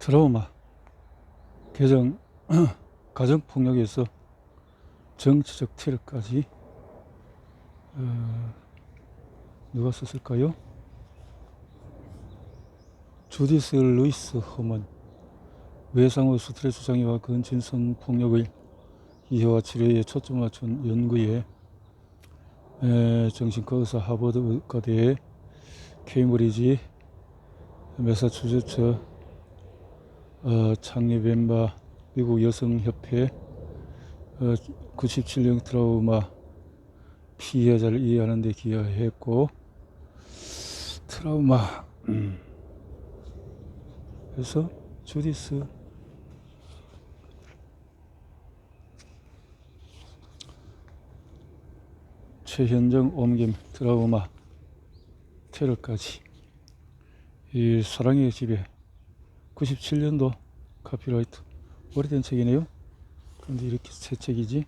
트라우마, 개정, 가정폭력에서 정치적 테러까지 누가 썼을까요? 주디스 루이스 허먼. 외상후 스트레스 장애와 근친성 폭력의 이해와 치료에 초점을 맞춘 연구에 정신과 의사, 하버드 의과대, 케임브리지, 매사추세츠 창립된 바 미국 여성협회 97년 트라우마 피해자를 이해하는 데 기여했고, 트라우마 그래서 주디스 최현정 옮김 트라우마 테러까지. 이 사랑의 지배 97년도 카피라이트. 오래된 책이네요. 그런데 이렇게 새 책이지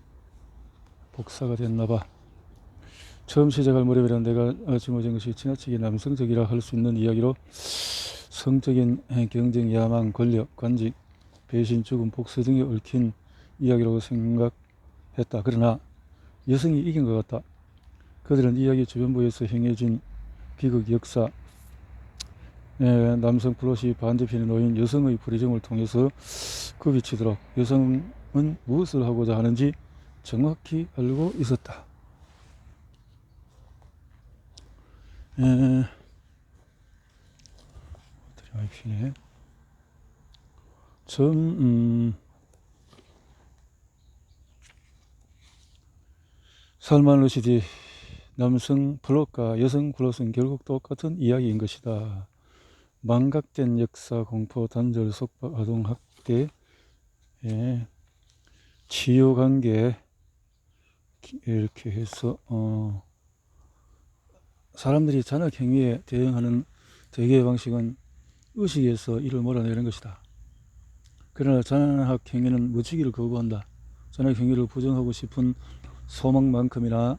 복사가 됐나봐. 처음 시작할 무렵이란 내가 짊어진 것이 지나치게 남성적이라 할 수 있는 이야기로 성적인 경쟁, 야망, 권력, 관직, 배신, 죽음, 복수 등에 얽힌 이야기라고 생각했다. 그러나 여성이 이긴 것 같다. 그들은 이야기 주변부에서 행해진 비극 역사, 남성 플롯이 반대편에 놓인 여성의 불의정을 통해서 급이치도록 여성은 무엇을 하고자 하는지 정확히 알고 있었다. 드라이피네. 살만 러시디. 남성 플롯과 여성 플롯은 결국 똑같은 이야기인 것이다. 망각된 역사, 공포, 단절, 속박, 아동학대, 치유관계, 이렇게 해서 사람들이 잔악 행위에 대응하는 대개의 방식은 의식에서 이를 몰아내는 것이다. 그러나 잔악 행위는 묻히기를 거부한다. 잔악 행위를 부정하고 싶은 소망만큼이나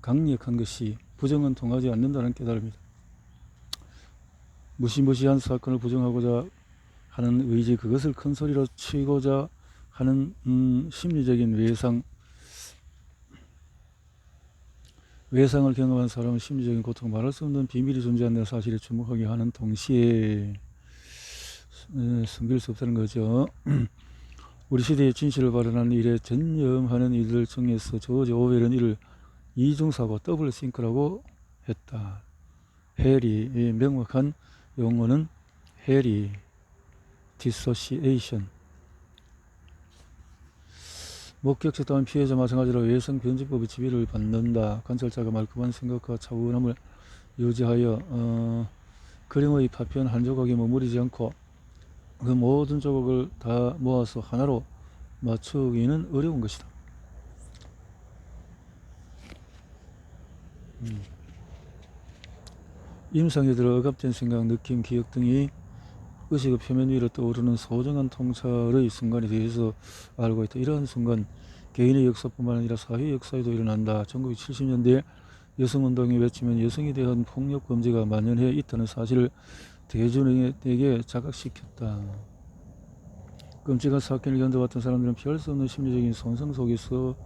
강력한 것이 부정은 통하지 않는다는 깨달음이다. 무시무시한 사건을 부정하고자 하는 의지, 그것을 큰 소리로 치고자 하는 심리적인 외상을 경험한 사람은 심리적인 고통, 말할 수 없는 비밀이 존재한다는 사실에 주목하게 하는 동시에 숨길 수 없다는 거죠. 우리 시대의 진실을 발언하는 일에 전념하는 이들 중에서 조지 오웰은 이를 이중사고, 더블 싱크라고 했다. 해리, 명확한 용어는 해리, 디소시에이션. 목격자 또한 피해자 마찬가지로 외상 변제법의 지배를 받는다. 관찰자가 말끔한 생각과 차분함을 유지하여 그림의 파편 한 조각에 머무르지 않고 그 모든 조각을 다 모아서 하나로 맞추기는 어려운 것이다. 임상에 들어 억압된 생각, 느낌, 기억 등이 의식의 표면 위로 떠오르는 소중한 통찰의 순간에 대해서 알고 있다. 이러한 순간 개인의 역사뿐만 아니라 사회 역사에도 일어난다. 1970년대 여성운동이 외치면 여성에 대한 폭력 범죄가 만연해 있다는 사실을 대중에게 자각시켰다. 끔찍한 사건을 견뎌왔던 사람들은 피할 수 없는 심리적인 손상 속에서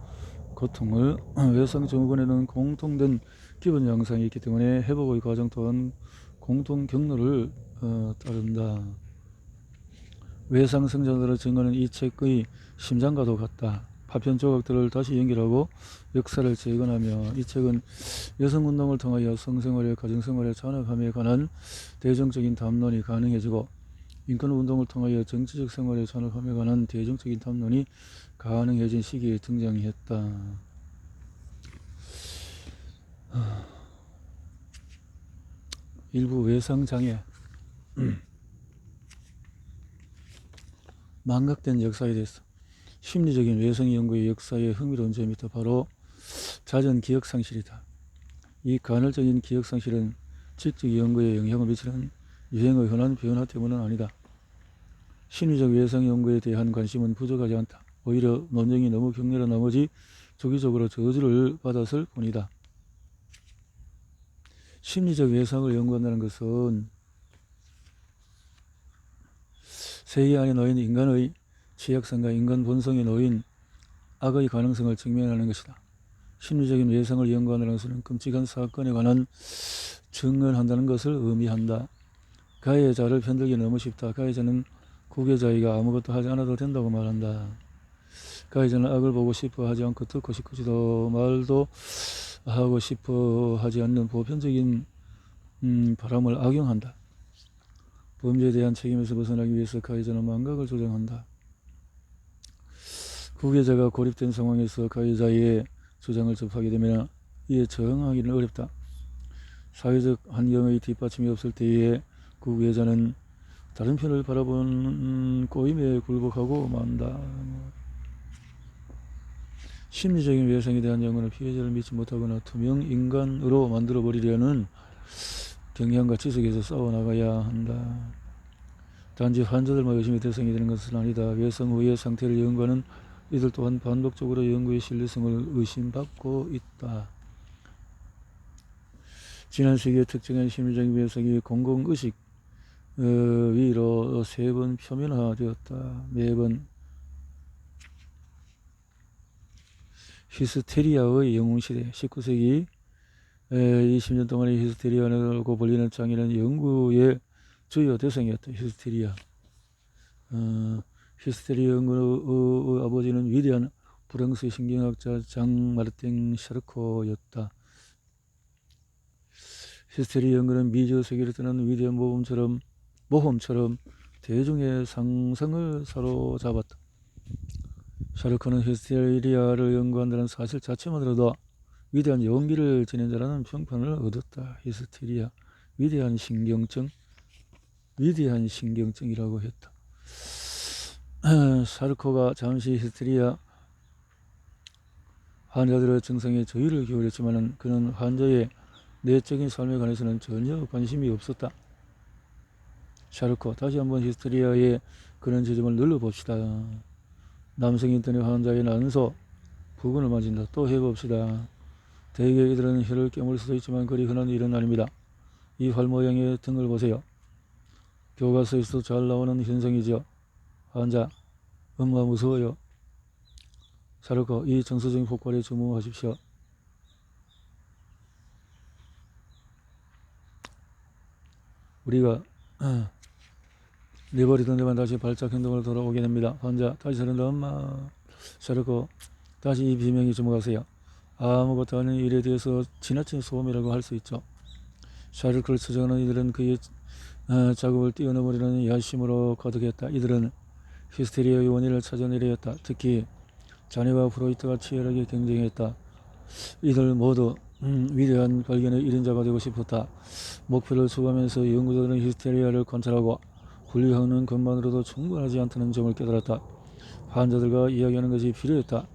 고통을 외상 증후군에는 공통된 기본 양상이 있기 때문에 회복의 과정 또한 공통 경로를 따른다. 외상 성장들의 증거는 이 책의 심장과도 같다. 파편 조각들을 다시 연결하고 역사를 재건하며 이 책은 여성운동을 통하여 성생활에 가정생활에 잔악함에 관한 대중적인 담론이 가능해지고 인권운동을 통하여 정치적 생활에 잔악함에 관한 대중적인 담론이 가능해진 시기에 등장했다. 일부 외상장애, 망각된 역사에 대해서. 심리적인 외상 연구의 역사의 흥미로운 점이 있다. 바로 잦은 기억상실이다. 이 간헐적인 기억상실은 지적 연구에 영향을 미치는 유행의 흔한 변화 때문은 아니다. 심리적 외상 연구에 대한 관심은 부족하지 않다. 오히려 논쟁이 너무 격렬한 나머지 주기적으로 저주를 받았을 뿐이다. 심리적 외상을 연구한다는 것은 세계 안에 놓인 인간의 취약성과 인간 본성에 놓인 악의 가능성을 증명하는 것이다. 심리적인 외상을 연구한다는 것은 끔찍한 사건에 관한 증언한다는 것을 의미한다. 가해자를 편들기 너무 쉽다. 가해자는 구계자이가 아무것도 하지 않아도 된다고 말한다. 가해자는 악을 보고 싶어 하지 않고 듣고 싶지도 말도 하고 싶어 하지 않는 보편적인 바람을 악용한다. 범죄에 대한 책임에서 벗어나기 위해서 가해자는 망각을 조장한다. 구계자가 고립된 상황에서 가해자의 주장을 접하게 되면 이에 저항하기는 어렵다. 사회적 환경의 뒷받침이 없을 때에 구계자는 다른 편을 바라보는 꼬임에 굴복하고 만다. 심리적인 외상에 대한 연구는 피해자를 믿지 못하거나 투명 인간으로 만들어버리려는 경향과 지속해서 싸워나가야 한다. 단지 환자들만 의심의 대상이 되는 것은 아니다. 외상 후의 상태를 연구하는 이들 또한 반복적으로 연구의 신뢰성을 의심받고 있다. 지난 세기의 특정한 심리적인 외상이 공공의식 위로 3번 표면화되었다. 매번 히스테리아의 영웅시대 19세기 20년 동안의 히스테리아라고 불리는 장애는 연구의 주요 대상이었다. 히스테리아 연구의 아버지는 위대한 프랑스 신경학자 장 마르팅 샤르코였다. 히스테리아 연구는 미저 세계를 떠나는 위대한 모험처럼 대중의 상상을 사로잡았다. 샤르코는 히스테리아를 연구한다는 사실 자체만으로도 위대한 용기를 지닌 자라는 평판을 얻었다. 히스테리아, 위대한 신경증이라고 했다. 샤르코가 잠시 히스테리아 환자들의 증상에 주의를 기울였지만 그는 환자의 내적인 삶에 관해서는 전혀 관심이 없었다. 샤르코, 다시 한번 히스테리아의 그런 지점을 눌러봅시다. 남성 인터넷 환자의 난소, 부근을 만진다. 또 해봅시다. 대개 이들은 혀를 깨물 수도 있지만 그리 흔한 일은 아닙니다. 이 활 모양의 등을 보세요. 교과서에서도 잘 나오는 현상이죠. 환자, 엄마 무서워요. 샤르코, 이 정서적인 폭발에 주목하십시오. 우리가 내버리던 데만 다시 발작 행동으로 돌아오게 됩니다. 환자, 다시 서른다. 엄마. 샤르코, 다시 이 비명에 주목하세요. 아무것도 아닌 일에 대해서 지나친 소음이라고 할 수 있죠. 샤르코를 추적하는 이들은 그의 작업을 뛰어넘으려는 야심으로 가득했다. 이들은 히스테리아의 원인을 찾아내려했다. 특히 자네와 프로이트가 치열하게 경쟁했다. 이들 모두 위대한 발견의 1인자가 되고 싶었다. 목표를 추구하면서 연구자들은 히스테리아를 관찰하고 분류하는 것만으로도 충분하지 않다는 점을 깨달았다. 환자들과 이야기하는 것이 필요했다.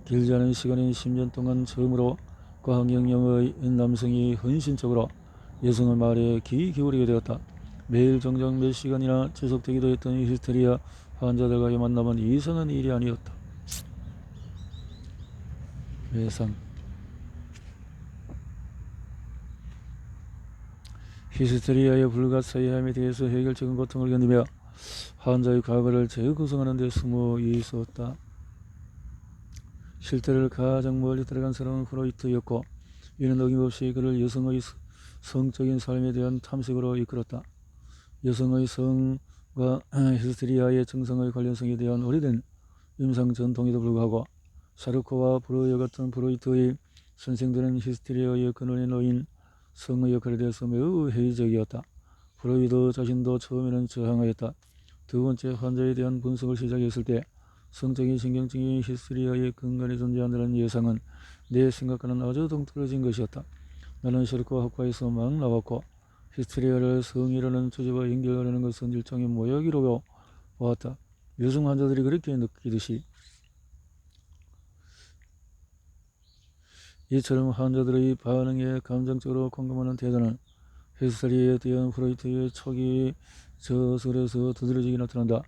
길지 않은 시간인 10년 동안 처음으로 과학 영역의 남성이 헌신적으로 여성의 말에 귀 기울이게 되었다. 매일 정작 몇 시간이나 지속되기도 했던 히스테리아 환자들과의 만남은 이상한 일이 아니었다. 외상. 히스테리아의 불가사의함에 대해서 해결적인 고통을 견디며 환자의 과거를 재구성하는 데 숨어 있었다. 실태를 가장 멀리 들어간 사람은 프로이트였고 이는 어김없이 그를 여성의 성적인 삶에 대한 탐색으로 이끌었다. 여성의 성과 히스테리아의 증상의 관련성에 대한 오래된 임상 전통에도 불구하고 샤르코와 브로이어 같은 프로이트의 선생들은 히스테리아의 근원에 놓인 성의 역할에 대해서 매우 회의적이었다. 프로이드 자신도 처음에는 저항하였다. 두 번째, 환자에 대한 분석을 시작했을 때 성적인 신경증이 히스테리아의 근간에 존재한다는 예상은 내 생각과는 아주 동떨어진 것이었다. 나는 샤르코 학과에서 막 나왔고 히스테리아를 성이라는 주제와 연결하는 것은 일종의 모욕이라고 보았다. 여성 환자들이 그렇게 느끼듯이 이처럼 환자들의 반응에 감정적으로 공감하는 태도는 히스테리아에 대한 프로이트의 초기 저술에서 두드러지게 나타난다.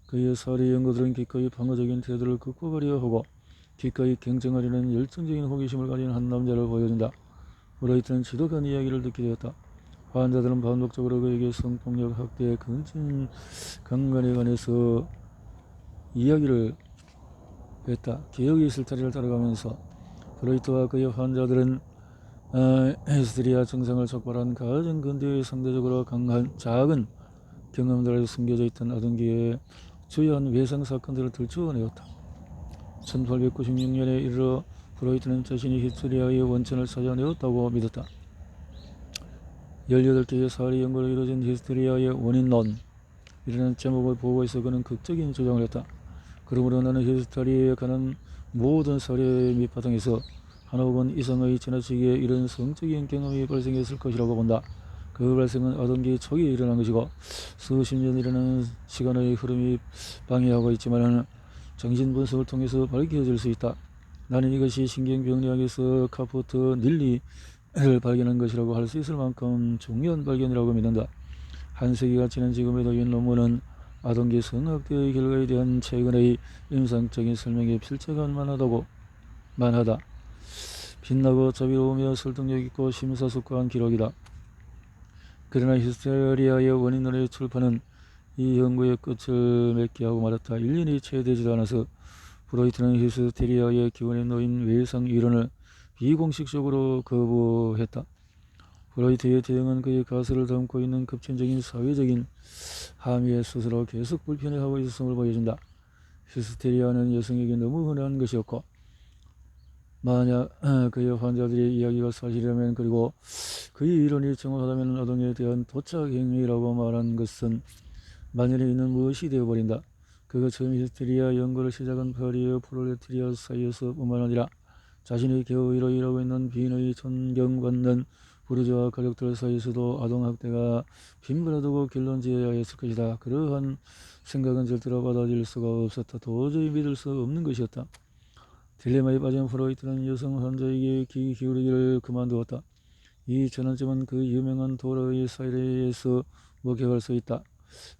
그의 사례 연구들은 기꺼이 방어적인 태도를 극복하려 하고 기꺼이 경쟁하려는 열정적인 호기심을 가진 한 남자를 보여준다. 프로이트는 지독한 이야기를 듣게 되었다. 환자들은 반복적으로 그에게 성폭력, 학대, 근친 강간에 관해서 이야기를 했다. 개혁의 실타래를 따라가면서 프로이트와 그의 환자들은 히스테리아 증상을 촉발한 가장 근대의 상대적으로 강한 작은 경험들에 숨겨져 있던 아동기의 주요한 외상 사건들을 들추어내었다. 1896년에 이르러 프로이트는 자신이 히스테리아의 원천을 찾아내었다고 믿었다. 18개의 사례 연구로 이루어진 히스테리아의 원인론 이라는 제목을 보고해서 그는 극적인 주장을 했다. 그러므로 나는 히스테리아에 관한 모든 사례의 밑바탕에서 하나 혹은 이상의 지나치게 이런 성적인 경험이 발생했을 것이라고 본다. 그 발생은 아동기 초기에 일어난 것이고 수십 년이라는 시간의 흐름이 방해하고 있지만 정신분석을 통해서 밝혀질 수 있다. 나는 이것이 신경병리학에서 카포트 닐리를 발견한 것이라고 할 수 있을 만큼 중요한 발견이라고 믿는다. 한 세기가 지난 지금에도 이 논문은 아동기 성학대의 결과에 대한 최근의 임상적인 설명에 필체가 만하다. 빛나고 자비로우며 설득력 있고 심사숙고한 기록이다. 그러나 히스테리아의 원인론의 출판은 이 연구의 끝을 맺게 하고 말았다. 1년이 채 되지도 않아서 프로이트는 히스테리아의 기원에 놓인 외상 이론을 비공식적으로 거부했다. 프로이트의 대응은 그의 가설을 담고 있는 급진적인 사회적인 함의에 스스로 계속 불편해하고 있었음을 보여준다. 히스테리아는 여성에게 너무 흔한 것이었고 만약 그의 환자들의 이야기가 사실이라면 그리고 그의 이론이 정확하다면 아동에 대한 도착행위라고 말한 것은 만연에 있는 무엇이 되어버린다. 그가 처음 히스테리아 연구를 시작한 파리의 프롤레타리아 사이에서 뿐만 아니라 자신의 계우이로 일하고 있는 빈의 존경받는 부르주아 가족들 사이에서도 아동학대가 빈번하다고 결론지어야 했을 것이다. 그러한 생각은 절대로 받아들일 수가 없었다. 도저히 믿을 수 없는 것이었다. 딜레마에 빠진 프로이트는 여성 환자에게 귀 기울이기를 그만두었다. 이 전환점은 그 유명한 도라의 사례에서 목격할 수 있다.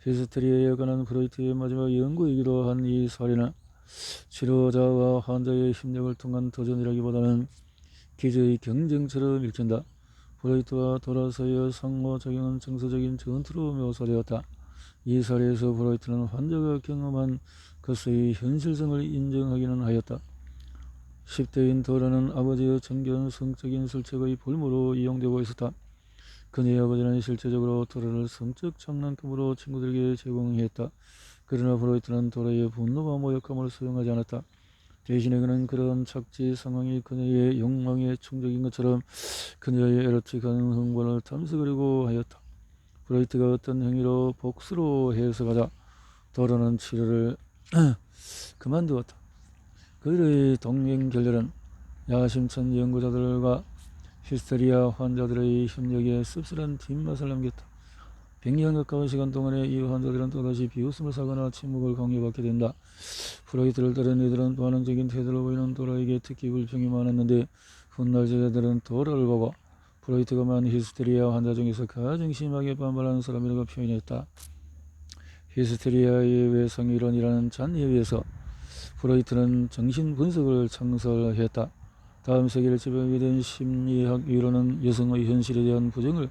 히스테리아에 관한 프로이트의 마지막 연구이기도 한 이 사례는 치료자와 환자의 협력을 통한 도전이라기보다는 기저의 경쟁처럼 읽힌다. 프로이트와 도라 사이의 상호작용은 정서적인 전투로 묘사되었다. 이 사례에서 프로이트는 환자가 경험한 것의 현실성을 인정하기는 하였다. 10대인 도라는 아버지의 정겨운 성적인 술책의 볼모로 이용되고 있었다. 그녀의 아버지는 실제적으로 도라를 성적 장난감으로 친구들에게 제공했다. 그러나 프로이트는 도라의 분노와 모욕감을 수용하지 않았다. 대신에 그는 그런 착지 상황이 그녀의 욕망에 충족인 것처럼 그녀의 에로틱한 흥분을 탐색하려고 하였다. 프로이트가 어떤 행위로 복수로 해석하자 도라는 치료를 그만두었다. 그들의 동맹 결렬은 야심찬 연구자들과 히스테리아 환자들의 협력에 씁쓸한 뒷맛을 남겼다. 100년 가까운 시간 동안에 이 환자들은 또다시 비웃음을 사거나 침묵을 강요받게 된다. 프로이트를 따른 이들은 반항적인 태도를 보이는 도라에게 특히 불평이 많았는데 훗날 제자들은 도라를 보고 프로이트가 만 히스테리아 환자 중에서 가장 심하게 반발하는 사람이라고 표현했다. 히스테리아의 외상이론이라는 잔해에서 프로이트는 정신분석을 창설했다. 다음 세기를 지배하게 된 심리학 이론은 여성의 현실에 대한 부정을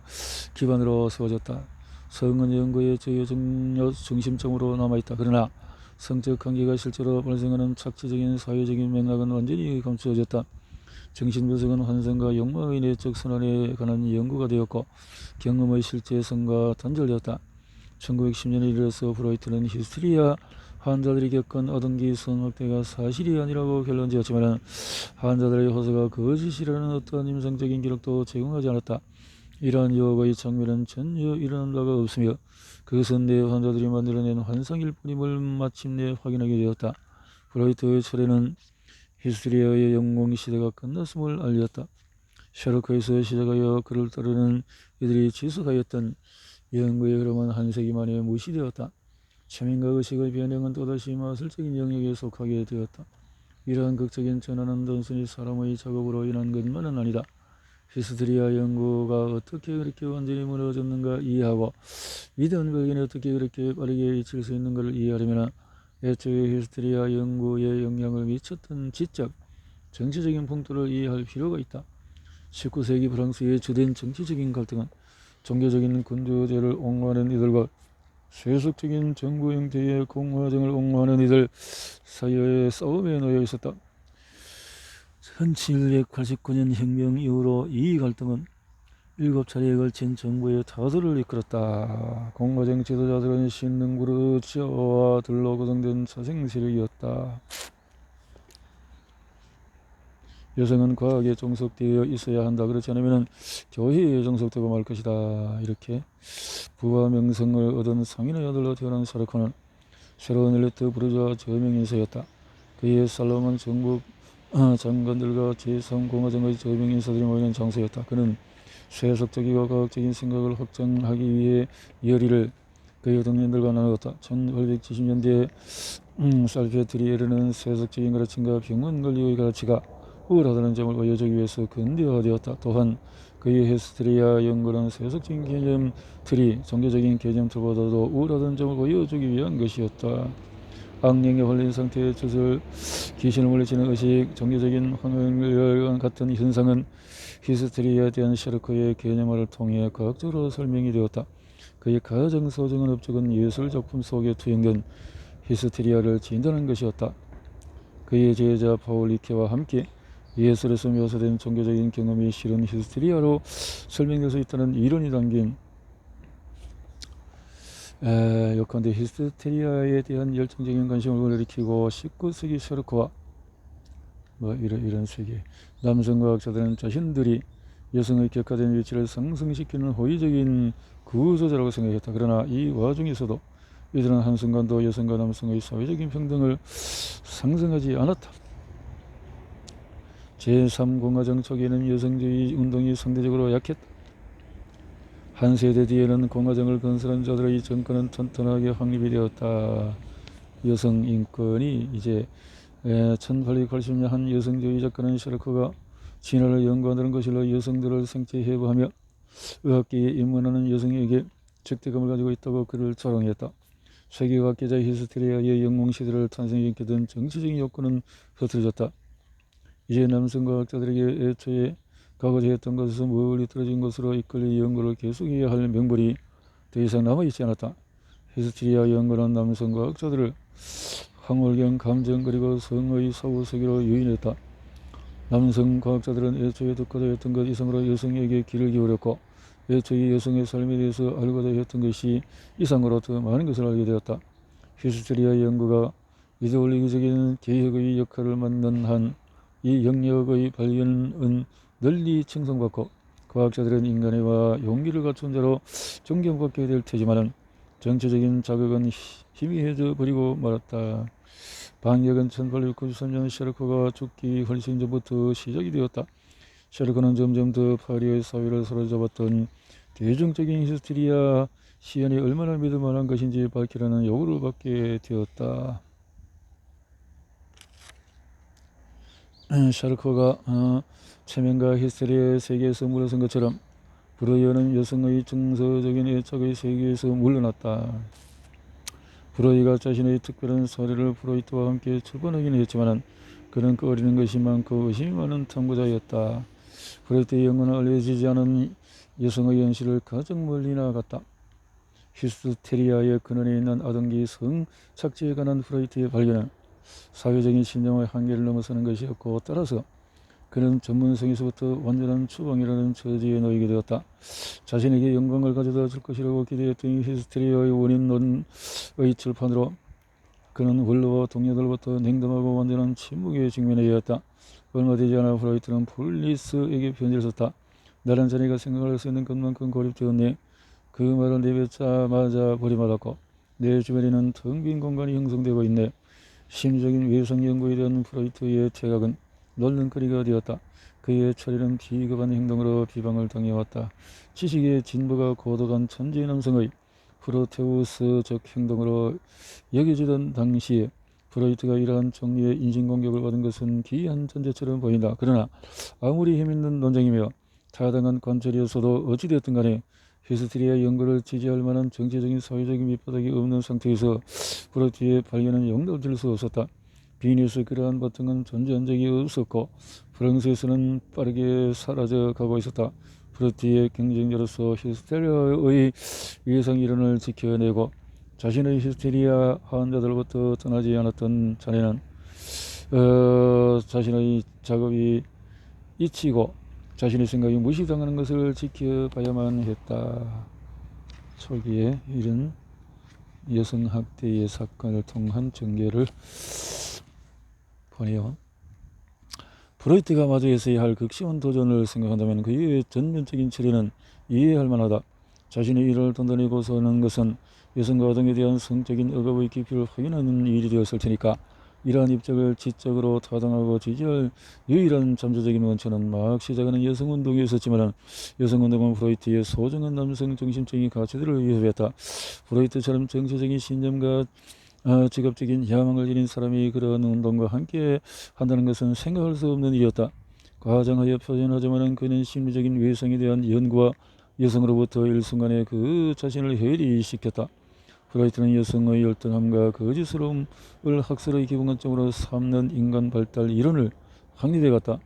기반으로 세워졌다. 성은 연구의 주요 중심점으로 남아있다. 그러나 성적 관계가 실제로 발생하는 착취적인 사회적인 맥락은 완전히 감추어졌다. 정신분석은 환상과 욕망의 내적 선언에 관한 연구가 되었고 경험의 실제성과 단절되었다. 1910년에 이르러서 프로이트는 히스테리아 환자들이 겪은 아동기 성학대가 사실이 아니라고 결론지었지만 환자들의 호소가 거짓이라는 어떠한 임상적인 기록도 제공하지 않았다. 이러한 유혹의 장면은 전혀 일어난 바가 없으며 그것은 내 환자들이 만들어낸 환상일 뿐임을 마침내 확인하게 되었다. 프로이트의 철회는 히스테리아의 영웅 시대가 끝났음을 알렸다. 샤르코에서 시작하여 그를 따르는 이들이 지속하였던 연구의 흐름은 한 세기 만에 무시되었다. 체면과 의식의 변형은 또다시 마술적인 영역에 속하게 되었다. 이러한 극적인 전환은 단순히 사람의 작업으로 인한 것만은 아니다. 히스테리아 연구가 어떻게 그렇게 완전히 무너졌는가 이해하고 위대한 발견이 어떻게 그렇게 빠르게 잊힐 수 있는가를 이해하려면 애초에 히스테리아 연구에 영향을 미쳤던 지적, 정치적인 풍토를 이해할 필요가 있다. 19세기 프랑스의 주된 정치적인 갈등은 종교적인 군주제를 옹호하는 이들과 세속적인 정부 형태의 공화정을 옹호하는 이들 사이의 싸움에 놓여 있었다. 1789년 혁명 이후로 이 갈등은 7차례에 걸친 정부의 타도를 이끌었다. 공화정 지도자들은 신능부르 지하와들로 구성된 자생 세력이었다. 여성은 과학에 종속되어 있어야 한다. 그렇지 않으면 교회에 종속되고 말 것이다. 이렇게 부와 명성을 얻은 상인의 아들로 태어난 샤르코는 새로운 엘리트 부르주아 저명인사였다. 그의 살롬은 정부 장관들과 제3공화정의 저명인사들이 모이는 장소였다. 그는 세속적이고 과학적인 생각을 확장하기 위해 열의를 그의 동료들과 나누었다. 1870년대에 살페트리에르는 세속적인 가르침과 병원 관리의 가르치가 우월하다는 점을 보여주기 위해서 근대화되었다. 또한 그의 히스테리아 연구는 세속적인 개념들이 종교적인 개념들보다도 우월하다는 점을 보여주기 위한 것이었다. 악령에 홀린 상태의 주술, 귀신을 물리치는 의식, 종교적인 환경과 같은 현상은 히스테리아에 대한 샤르코의 개념화를 통해 과학적으로 설명이 되었다. 그의 가장 소중한 업적은 예술작품 속에 투영된 히스테리아를 진단한 것이었다. 그의 제자 파울리케와 함께 예술에서 묘사된 종교적인 경험이 실은 히스테리아로 설명될 수 있다는 이론이 담긴 요컨대 히스테리아에 대한 열정적인 관심을 불러일으키고 19세기 샤르코와 이런 세계 남성과학자들은 자신들이 여성의 격화된 위치를 상승시키는 호의적인 구조자라고 생각했다. 그러나 이 와중에서도 이들은 한순간도 여성과 남성의 사회적인 평등을 상승하지 않았다. 제3공화정 초기에는 여성주의 운동이 상대적으로 약했다. 한 세대 뒤에는 공화정을 건설한 자들의 정권은 튼튼하게 확립이 되었다. 여성 인권이 이제 1880년 한 여성주의 작가는 샤르코가 진화를 연구하는 것일로 여성들을 생체 해부하며 의학계에 입문하는 여성에게 적대감을 가지고 있다고 그를 조롱했다. 세계과학계자 히스테리아의 영웅시대를 탄생시키던 정치적인 요건은 흐트러졌다. 이제 남성과학자들에게 애초에 가고자 했던 것에서 멀리 떨어진 것으로 이끌려 연구를 계속해야 할 명분이 더 이상 남아있지 않았다. 히스테리아 연구는 남성과학자들을 황홀경, 감정 그리고 성의 사후세계로 유인했다. 남성 과학자들은 애초에 듣고자 했던 것 이상으로 여성에게 귀를 기울였고 애초에 여성의 삶에 대해서 알고자 했던 것이 이상으로 더 많은 것을 알게 되었다. 히스테리아 연구가 이데올로기적인 개혁의 역할을 맡는 한 이 영역의 발견은 널리 칭송받고 과학자들은 인간애와 용기를 갖춘 자로 존경받게 될 테지만 정치적인 자극은 희미해져 버리고 말았다. 반격은 1893년 샤르코가 죽기 훨씬 전부터 시작이 되었다. 샤르코는 점점 더 파리의 사회를 사로잡았던 대중적인 히스테리아 시연이 얼마나 믿을 만한 것인지 밝히라는 요구를 받게 되었다. 샤르코가 체면과 히스테리아의 세계에서 물러선 것처럼 브로이어는 여성의 정서적인 애착의 세계에서 물러났다. 브로이가 자신의 특별한 사례를 프로이트와 함께 출판하긴 했지만 그는 꺼리는 것이 많고 의심이 많은 탐구자였다. 프로이트의 연구는 알려지지 않은 여성의 현실을 가장 멀리 나아갔다. 히스테리아의 근원에 있는 아동기 성착취에 관한 프로이트의 발견은 사회적인 신념의 한계를 넘어서는 것이었고 따라서 그는 전문성에서부터 완전한 추방이라는 처지에 놓이게 되었다. 자신에게 영광을 가져다 줄 것이라고 기대했던 히스테리아의 원인론의 출판으로 그는 원로와 동료들부터 냉담하고 완전한 침묵에 직면해야 했다. 얼마 되지 않아 프로이트는 폴리스에게 편지를 썼다. 나란 자네가 생각할 수 있는 것만큼 고립되었네. 그 말을 내뱉자마자 버림받았고 내 주변에는 텅 빈 공간이 형성되고 있네. 심리적인 외상 연구에 대한 프로이트의 퇴각은 논란거리가 되었다. 그의 처리는 비겁한 행동으로 비방을 당해왔다. 지식의 진보가 고도한 천재 남성의 프로테우스적 행동으로 여겨지던 당시에 프로이트가 이러한 종류의 인신공격을 받은 것은 기이한 전제처럼 보인다. 그러나 아무리 힘있는 논쟁이며 타당한 관찰이었어도 어찌되었든 간에 히스테리아 연구를 지지할 만한 정치적인 사회적인 밑바닥이 없는 상태에서 프로이트의 발견은 용납될 수 없었다. 비니에서 그러한 바탕은 존재한 적이 없었고 프랑스에서는 빠르게 사라져 가고 있었다. 프로이트의 경쟁자로서 히스테리아의 위해성 이론을 지켜내고 자신의 히스테리아 환자들부터 떠나지 않았던 자네는 자신의 작업이 잊히고 자신의 생각이 무시당하는 것을 지켜봐야만 했다. 초기에 이런 여성학대의 사건을 통한 전개를 보네요. 프로이트가 마주했어야 할 극심한 도전을 생각한다면 그의 전면적인 처리는 이해할 만하다. 자신의 일을 단단히 고수하는 것은 여성과 아동에 대한 성적인 억압의 깊이를 확인하는 일이 되었을 테니까 이러한 입장을 지적으로 타당하고 지지할 유일한 잠재적인 원천은 막 시작하는 여성운동이었지만 여성운동은 프로이트의 소중한 남성 정신적인 가치들을 위협했다. 프로이트처럼 정치적인 신념과 직업적인 야망을 지닌 사람이 그러한 운동과 함께 한다는 것은 생각할 수 없는 일이었다. 과장하여 표현하자면 그는 심리적인 외상에 대한 연구와 여성으로부터 일순간에 그 자신을 해리시켰다. 프로이트는 여성의 열등함과 거짓스러움을 학설의 기본관점으로 삼는 인간 발달 이론을 확립해갔다.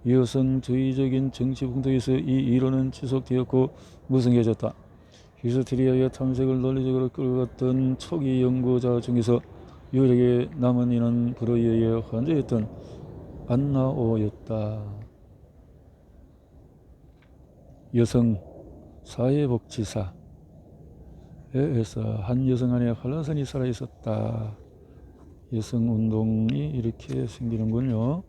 여성주의적인 정치 풍토에서 이 이론은 지속되었고 무성해졌다. 히스테리아의 탐색을 논리적으로 끌어갔던 초기 연구자 중에서 유일하게 남은 이는 브로이어의 환자였던 안나오였다. 여성 사회복지사에서 한 여성 안에 한라산이 살아있었다. 여성운동이 이렇게 생기는군요.